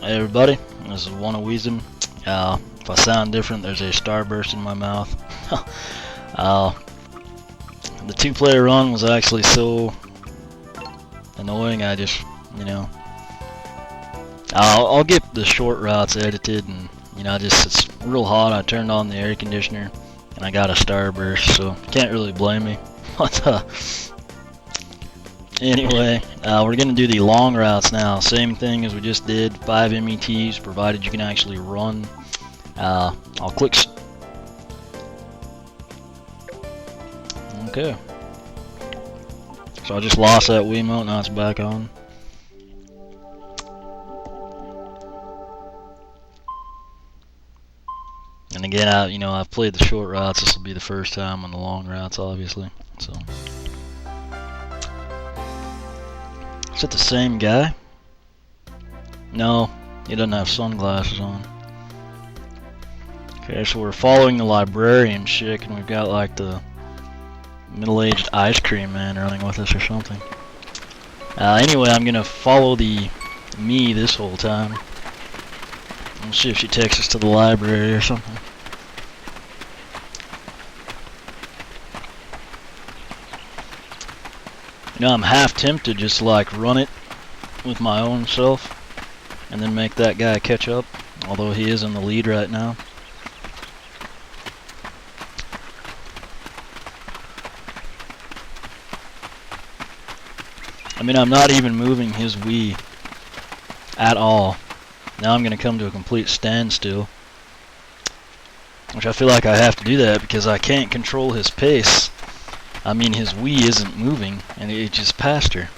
Hey everybody, this is One of Weezem. If I sound different, there's a starburst in my mouth. The two-player run was actually so annoying. I just, I'll get the short routes edited, and it's real hot. I turned on the air conditioner, and I got a starburst, so can't really blame me. But anyway, we're going to do the long routes now. Same thing as we just did, 5 METs, provided you can actually run. I'll click. Okay. So I just lost that Wiimote, now it's back on. And again, I've played the short routes. This will be the first time on the long routes, obviously. So. Is it the same guy? No, he doesn't have sunglasses on. Okay, so we're following the librarian chick, and we've got like the middle-aged ice cream man running with us or something. Anyway, I'm gonna follow me this whole time. We'll see if she takes us to the library or something. I'm half tempted just to like run it with my own self and then make that guy catch up, although he is in the lead right now. I'm not even moving his Wii at all. Now I'm going to come to a complete standstill, which I feel like I have to do that because I can't control his pace. His Wii isn't moving, and it just passed her.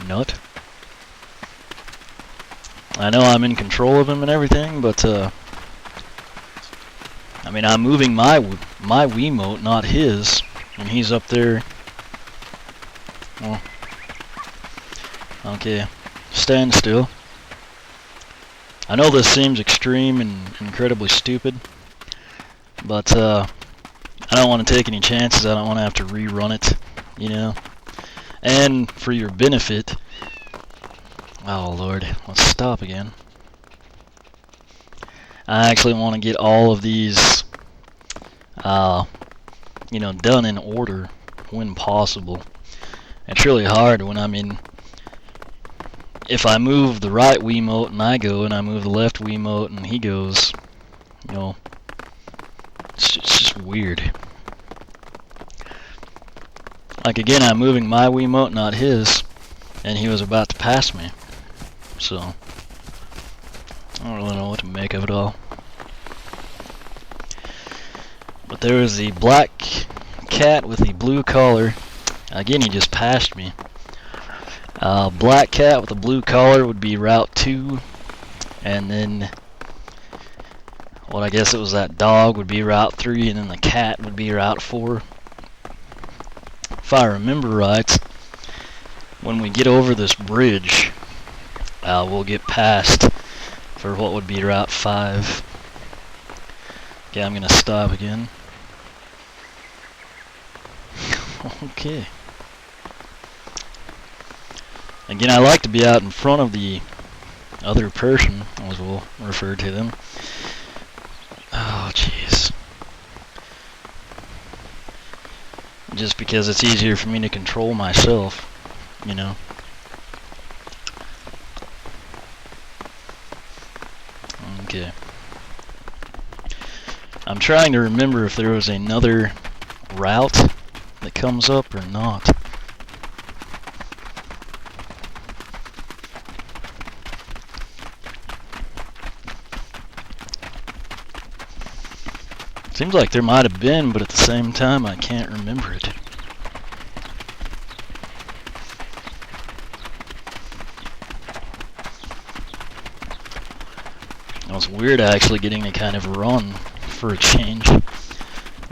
Nut. I know I'm in control of him and everything, but I'm moving my Wiimote, not his, and he's up there. Well, okay, stand still. I know this seems extreme and incredibly stupid, but I don't want to take any chances. I don't want to have to rerun it, And for your benefit, oh Lord, let's stop again. I actually want to get all of these, done in order when possible. It's really hard when if I move the right Wiimote and I go, and I move the left Wiimote and he goes, it's just weird. Like again, I'm moving my Wiimote, not his, and he was about to pass me. So, I don't really know what to make of it all. But there was the black cat with the blue collar. Again, he just passed me. Black cat with the blue collar would be Route 2, and then what I guess it was that dog would be Route 3, and then the cat would be Route 4. If I remember right, when we get over this bridge, we'll get past for what would be Route 5. Okay, I'm gonna stop again. Okay. Again, I like to be out in front of the other person, as we'll refer to them. Oh, jeez. Just because it's easier for me to control myself, Okay. I'm trying to remember if there was another route that comes up or not. Seems like there might have been, but at the same time, I can't remember it. It was weird actually getting to kind of run for a change. And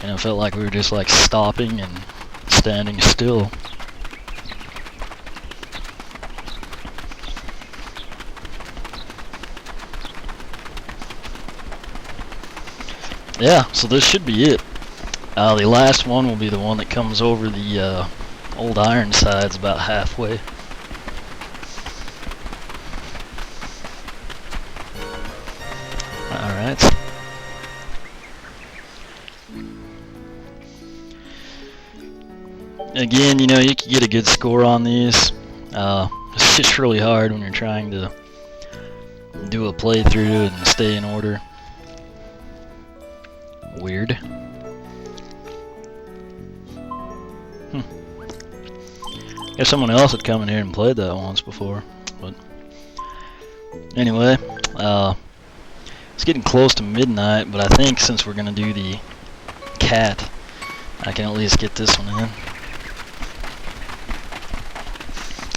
it felt like we were just like stopping and standing still. Yeah, so this should be it. The last one will be the one that comes over the old Ironsides about halfway. Again, you know, you can get a good score on these. It's just really hard when you're trying to do a playthrough and stay in order. Weird. Guess someone else had come in here and played that once before. But anyway, it's getting close to midnight, but I think since we're gonna do the cat, I can at least get this one in.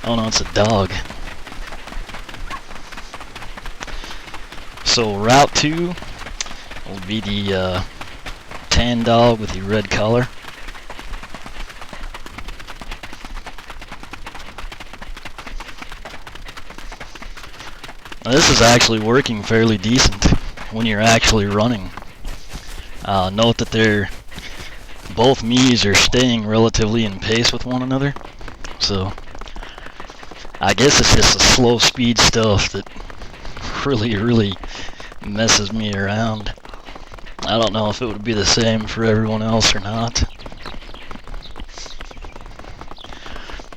Oh no, it's a dog. So route 2 will be the tan dog with the red collar. Now, this is actually working fairly decent when you're actually running. Note that both Miis are staying relatively in pace with one another. So I guess it's just the slow speed stuff that really messes me around. I don't know if it would be the same for everyone else or not.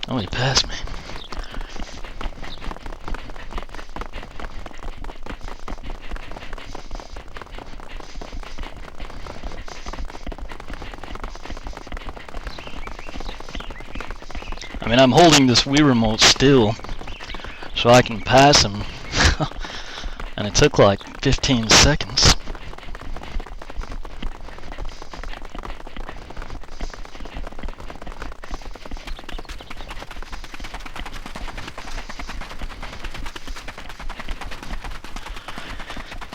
Oh, he passed me. I mean, I'm holding this Wii remote still so I can pass him. And it took like 15 seconds.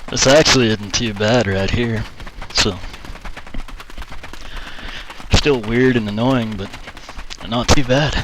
This actually isn't too bad right here. So, still weird and annoying, but not too bad.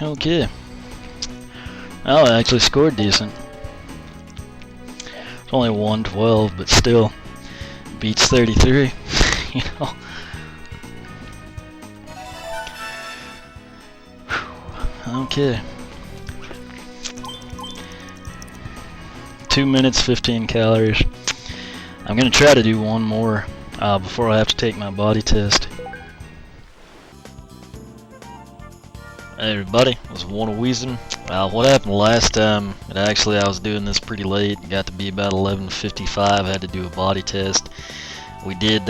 Okay. Oh, I actually scored decent. It's only 112, but still beats 33. You know. Okay. 2 minutes, 15 calories. I'm gonna try to do one more before I have to take my body test. Hey everybody, it was One of Weezin. What happened last time, I was doing this pretty late, it got to be about 11:55, I had to do a body test. We did,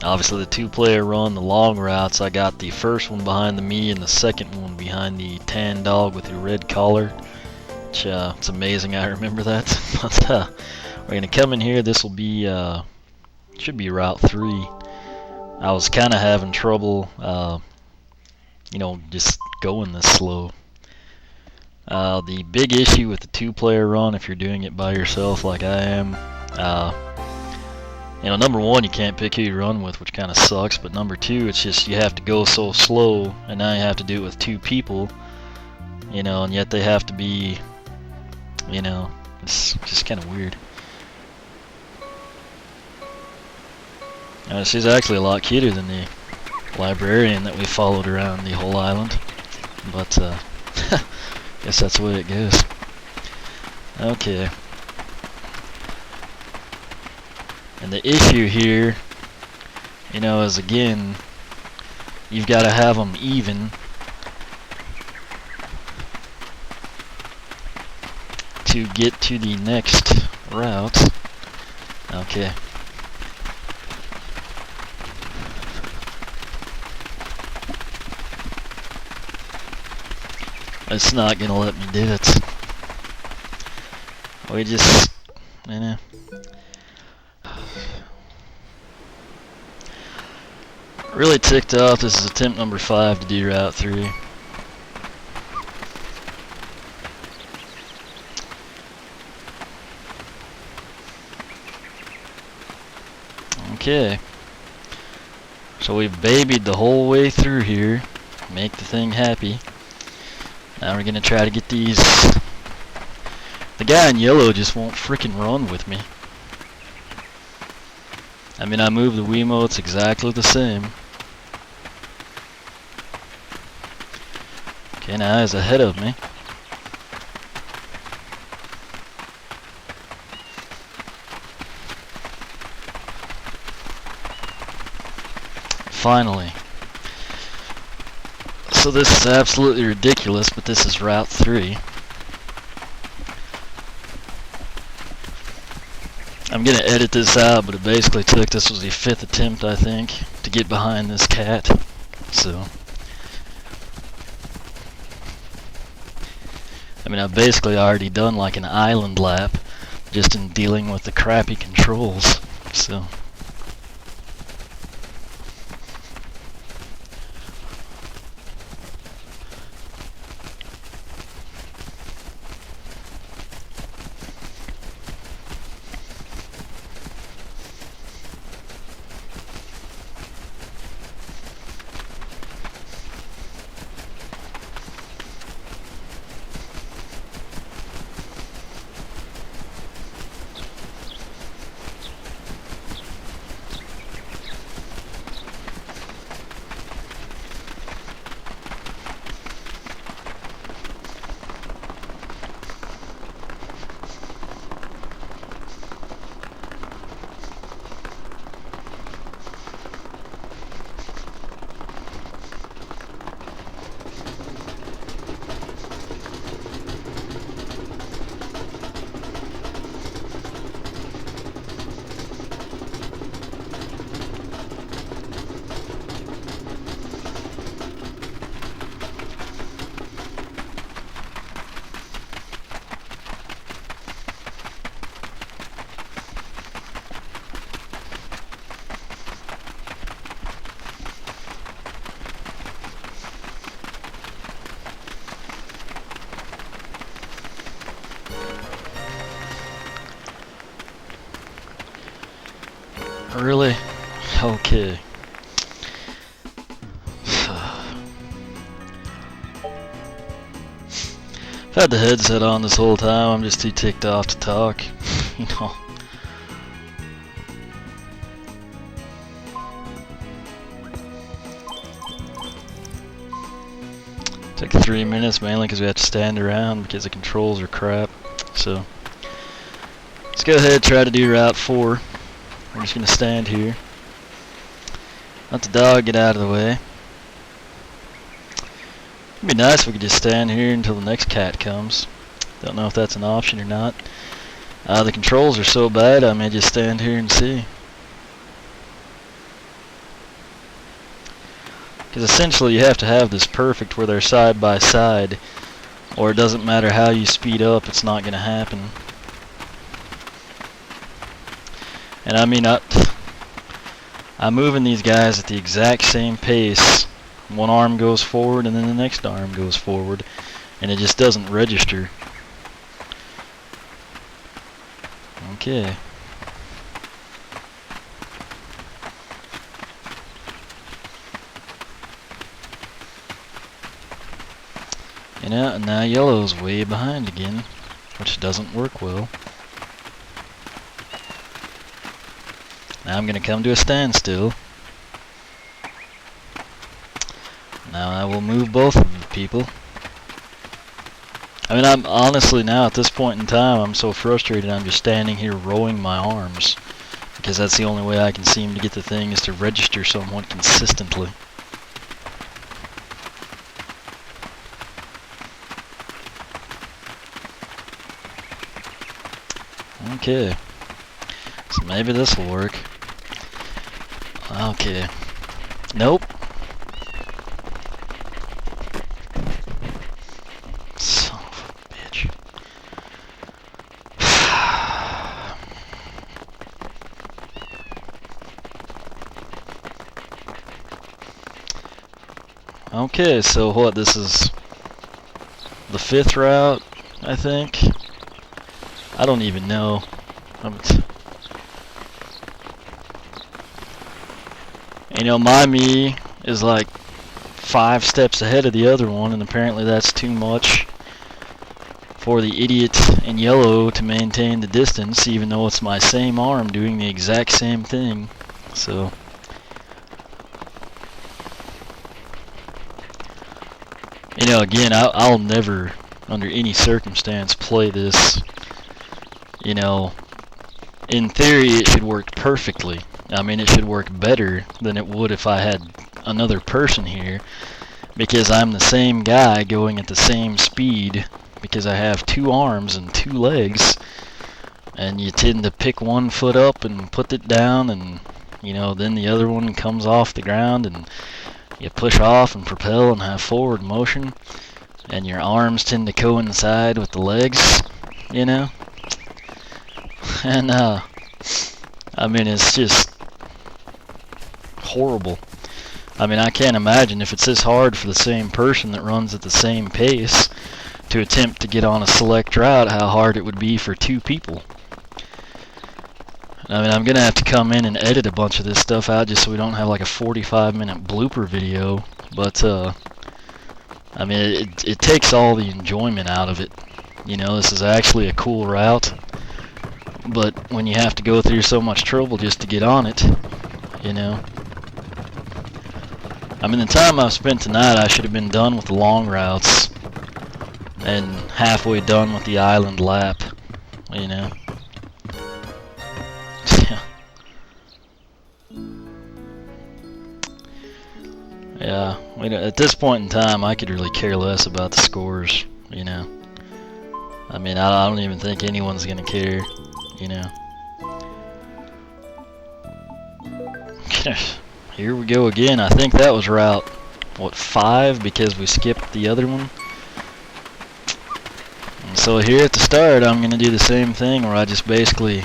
obviously the 2-player run, the long routes. I got the first one behind the Mii and the second one behind the tan dog with the red collar. Which, it's amazing I remember that. But we're going to come in here, this will be, should be route 3. I was kind of having trouble, you know, just going this slow. The big issue with the 2-player run, if you're doing it by yourself like I am, you know, number 1, you can't pick who you run with, which kind of sucks, but number 2, it's just you have to go so slow, and now you have to do it with 2 people, you know, and yet they have to be, you know, it's just kind of weird. She's actually a lot cuter than the librarian that we followed around the whole island, but guess that's the way it goes. Okay. And the issue here, you know, is again, you've got to have them even to get to the next route. Okay. It's not gonna let me do it. We just, you know. Really ticked off. This is attempt number 5 to do Route 3. Okay. So we've babied the whole way through here. Make the thing happy. Now we're gonna try to get these. The guy in yellow just won't frickin' run with me. I mean, I move the Wiimotes exactly the same. Okay, now he's ahead of me. Finally. So this is absolutely ridiculous, but this is Route 3. I'm gonna edit this out, but it basically took, this was the 5th attempt, I think, to get behind this cat. So, I mean, I've basically already done like an island lap, just in dealing with the crappy controls. So. Really? Okay. I've had the headset on this whole time, I'm just too ticked off to talk, you know. Took 3 minutes mainly because we have to stand around because the controls are crap. So, let's go ahead and try to do Route 4. We're just going to stand here. Let the dog get out of the way. It'd be nice if we could just stand here until the next cat comes. Don't know if that's an option or not. The controls are so bad I may just stand here and see. Because essentially you have to have this perfect where they're side by side, or it doesn't matter how you speed up, it's not going to happen. And I mean, I'm moving these guys at the exact same pace. One arm goes forward and then the next arm goes forward, and it just doesn't register. Okay. And now yellow's way behind again, which doesn't work well. Now I'm going to come to a standstill. Now I will move both of the people. I mean, I'm honestly now at this point in time, I'm so frustrated I'm just standing here rolling my arms. Because that's the only way I can seem to get the thing is to register somewhat consistently. Okay. So maybe this will work. Okay. Nope. Son of a bitch. Okay, so what, this is the 5th route, I think? I don't even know. You know, my me is like 5 steps ahead of the other one, and apparently that's too much for the idiot in yellow to maintain the distance, even though it's my same arm doing the exact same thing. So, you know, again, I'll never, under any circumstance, play this. You know, in theory, it should work perfectly. I mean, it should work better than it would if I had another person here, because I'm the same guy going at the same speed, because I have 2 arms and 2 legs, and you tend to pick one foot up and put it down, and, you know, then the other one comes off the ground, and you push off and propel and have forward motion, and your arms tend to coincide with the legs, you know? And, I mean, it's just horrible. I mean, I can't imagine if it's this hard for the same person that runs at the same pace to attempt to get on a select route, how hard it would be for 2 people. I mean, I'm going to have to come in and edit a bunch of this stuff out just so we don't have like a 45-minute blooper video. But, I mean, it takes all the enjoyment out of it. You know, this is actually a cool route. But when you have to go through so much trouble just to get on it, you know. I mean, the time I've spent tonight, I should have been done with the long routes and halfway done with the island lap, you know. Yeah, at this point in time, I could really care less about the scores, you know. I mean, I don't even think anyone's gonna care, you know. Here we go again. I think that was route, what, 5, because we skipped the other one. And so here at the start, I'm gonna do the same thing where I just basically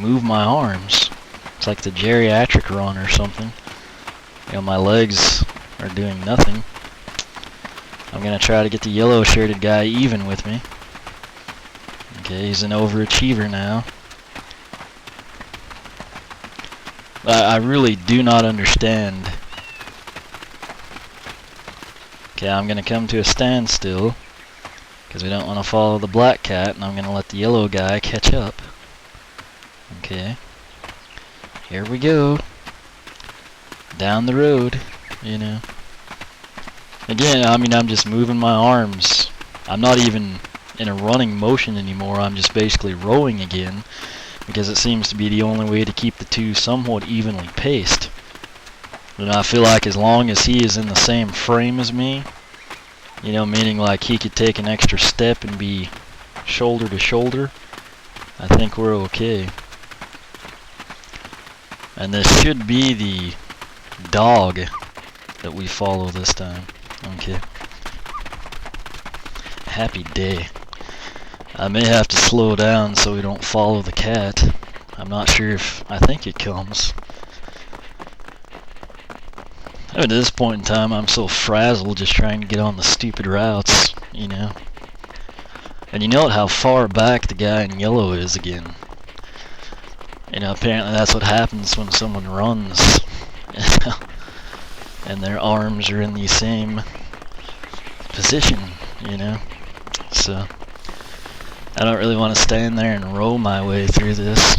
move my arms. It's like the geriatric run or something. You know, my legs are doing nothing. I'm gonna try to get the yellow shirted guy even with me. Okay, he's an overachiever now. I really do not understand. Okay, I'm gonna come to a standstill because we don't want to follow the black cat, and I'm gonna let the yellow guy catch up. Okay, here we go. Down the road, you know. Again, I mean, I'm just moving my arms. I'm not even in a running motion anymore. I'm just basically rowing again, because it seems to be the only way to keep the 2 somewhat evenly paced. And I feel like as long as he is in the same frame as me, you know, meaning like he could take an extra step and be shoulder to shoulder, I think we're okay. And this should be the dog that we follow this time. Okay. Happy day. I may have to slow down so we don't follow the cat. I'm not sure if I think it comes. I mean, at this point in time, I'm so frazzled just trying to get on the stupid routes, you know. And you note how far back the guy in yellow is again. You know, apparently that's what happens when someone runs. And their arms are in the same position, you know. So I don't really want to stand there and row my way through this.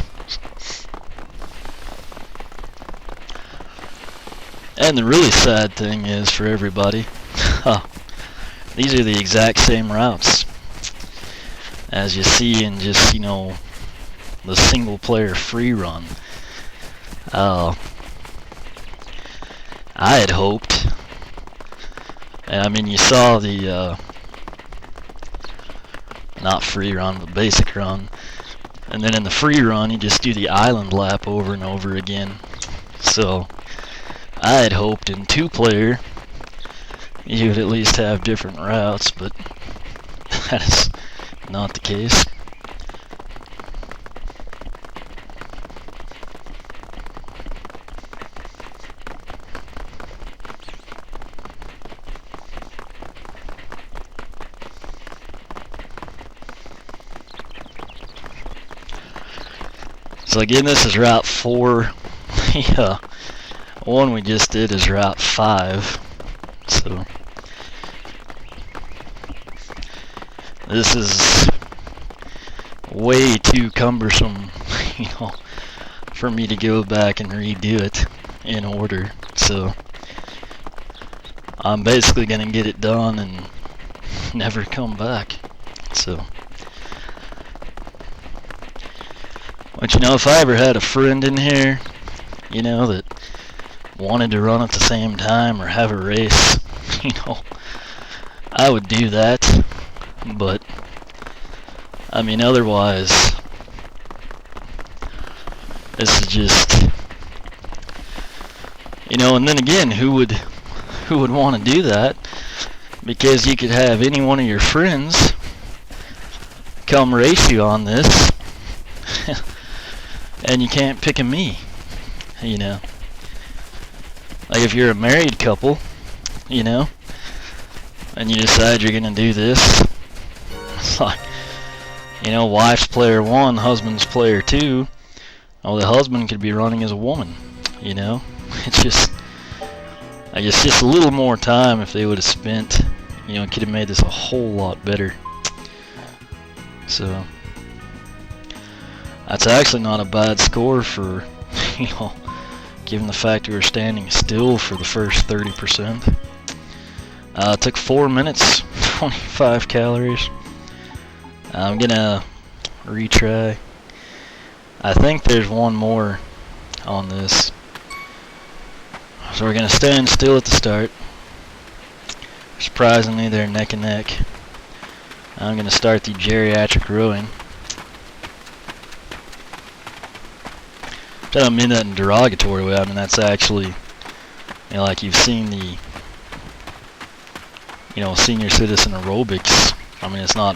And the really sad thing is for everybody, these are the exact same routes as you see in just, you know, the single player free run. I had hoped, and I mean, you saw the not free run, but basic run, and then in the free run you just do the island lap over and over again. So I had hoped in 2-player you would at least have different routes, but that is not the case. So again, this is route 4. The one we just did is route 5. So this is way too cumbersome, for me to go back and redo it in order. So I'm basically gonna get it done and never come back. So, but if I ever had a friend in here, that wanted to run at the same time or have a race, I would do that. But I mean, otherwise, this is just, and then again, who would want to do that? Because you could have any one of your friends come race you on this, and you can't pick a me, Like if you're a married couple, and you decide you're gonna do this, it's like, wife's player 1, husband's player 2. Oh, the husband could be running as a woman, It's just, I guess, just a little more time if they would have spent, could have made this a whole lot better. So that's actually not a bad score for, given the fact we were standing still for the first 30%. It took 4 minutes, 25 calories. I'm gonna retry. I think there's one more on this. So we're gonna stand still at the start. Surprisingly, they're neck and neck. I'm gonna start the geriatric rowing. I don't mean that in a derogatory way. I mean that's actually, like you've seen the, senior citizen aerobics. I mean it's not.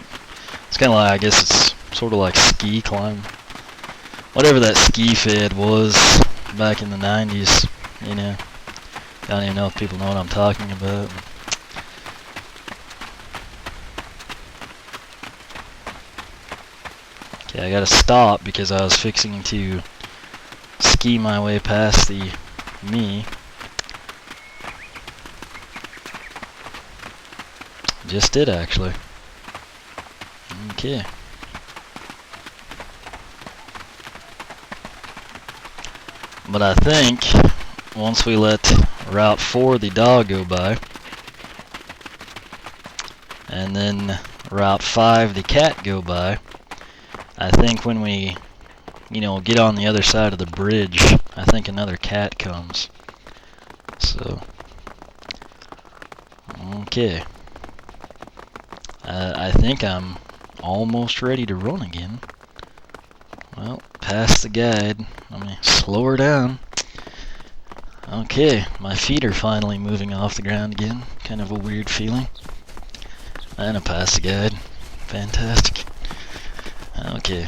It's kind of like, I guess it's sort of like ski climb. Whatever that ski fed was back in the 90s, I don't even know if people know what I'm talking about. Okay, I gotta stop because I was fixing to ski my way past the me. Just did actually. Okay. But I think once we let Route 4, the dog, go by, and then Route 5, the cat, go by, I think when we, get on the other side of the bridge, I think another cat comes. So, okay. I think I'm almost ready to run again. Well, past the guide. Let me slow her down. Okay, my feet are finally moving off the ground again. Kind of a weird feeling. And I passed the guide. Fantastic. Okay.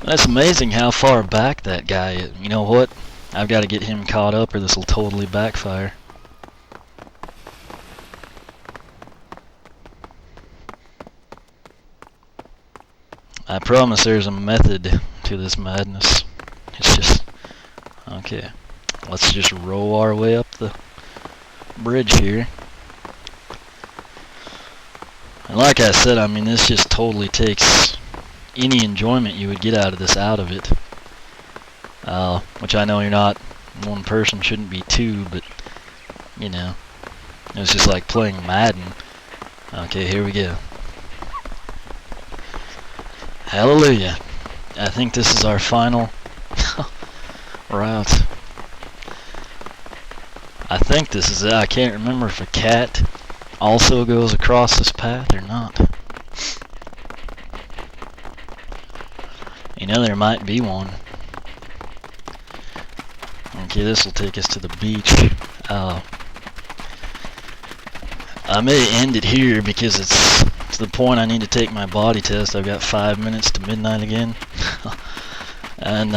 That's amazing how far back that guy is. You know what? I've got to get him caught up or this will totally backfire. I promise there's a method to this madness. It's just, okay, let's just row our way up the bridge here. And like I said, I mean, this just totally takes any enjoyment you would get out of this out of it. Which I know you're not, one person shouldn't be two, but, it's just like playing Madden. Okay, here we go. Hallelujah. I think this is our final route. I think this is it. I can't remember if a cat also goes across this path or not. There might be one. Okay, this will take us to the beach. I may end it here because it's to the point I need to take my body test. I've got 5 minutes to midnight again. And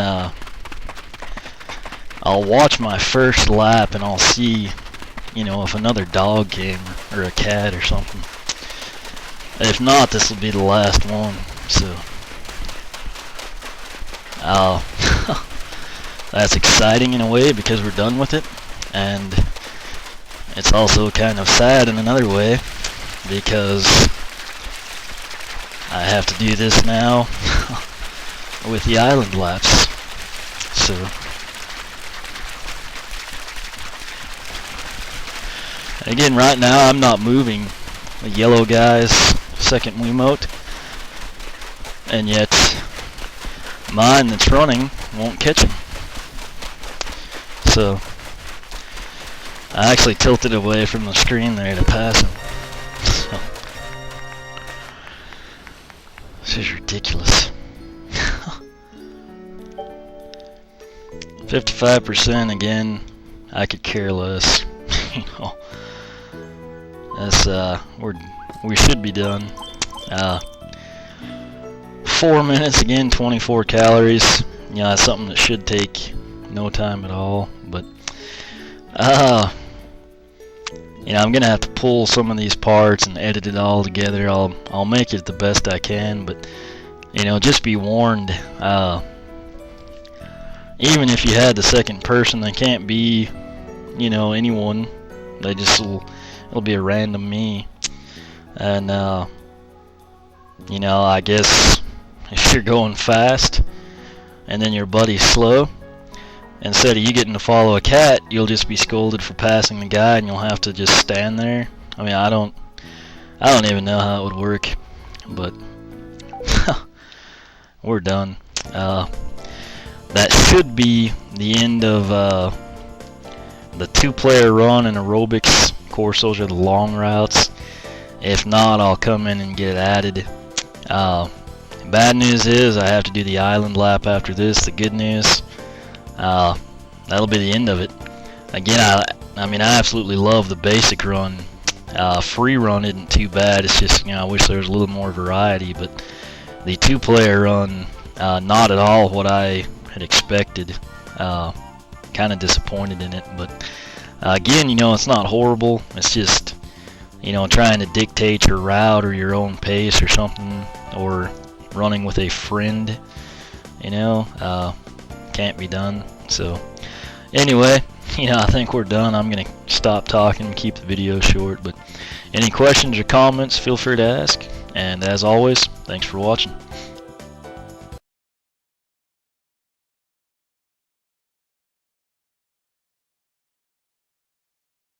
I'll watch my first lap and I'll see, if another dog came or a cat or something. If not, this will be the last one. So Uh, that's exciting in a way because we're done with it, and it's also kind of sad in another way because I have to do this now with the island laps. So again, right now I'm not moving the yellow guy's second Wiimote, and yet mine that's running won't catch him. So I actually tilted away from the screen there to pass him. So this is ridiculous. 55% again. I could care less. You know, that's we should be done. 4 minutes again, 24 calories. You know, that's something that should take no time at all. But you know, I'm gonna have to pull some of these parts and edit it all together. I'll make it the best I can, but you know, just be warned. Even if you had the second person, they can't be, you know, anyone. They just it'll be a random me. And you know, I guess if you're going fast and then your buddy's slow, instead of you getting to follow a cat, you'll just be scolded for passing the guy, and you'll have to just stand there. I mean, I don't even know how it would work, but we're done. That should be the end of the 2-player run in aerobics. Of course, those are the long routes. If not, I'll come in and get it added. Bad news is I have to do the island lap after this. The good news, that'll be the end of it. Again, I mean, I absolutely love the basic run. Free run isn't too bad. It's just, you know, I wish there was a little more variety. But the 2-player run, not at all what I had expected. Kind of disappointed in it, but again, you know, it's not horrible. It's just, you know, trying to dictate your route or your own pace or something, or running with a friend, you know, can't be done. So anyway, you know, I think we're done. I'm gonna stop talking and keep the video short, but any questions or comments, feel free to ask, and as always, thanks for watching.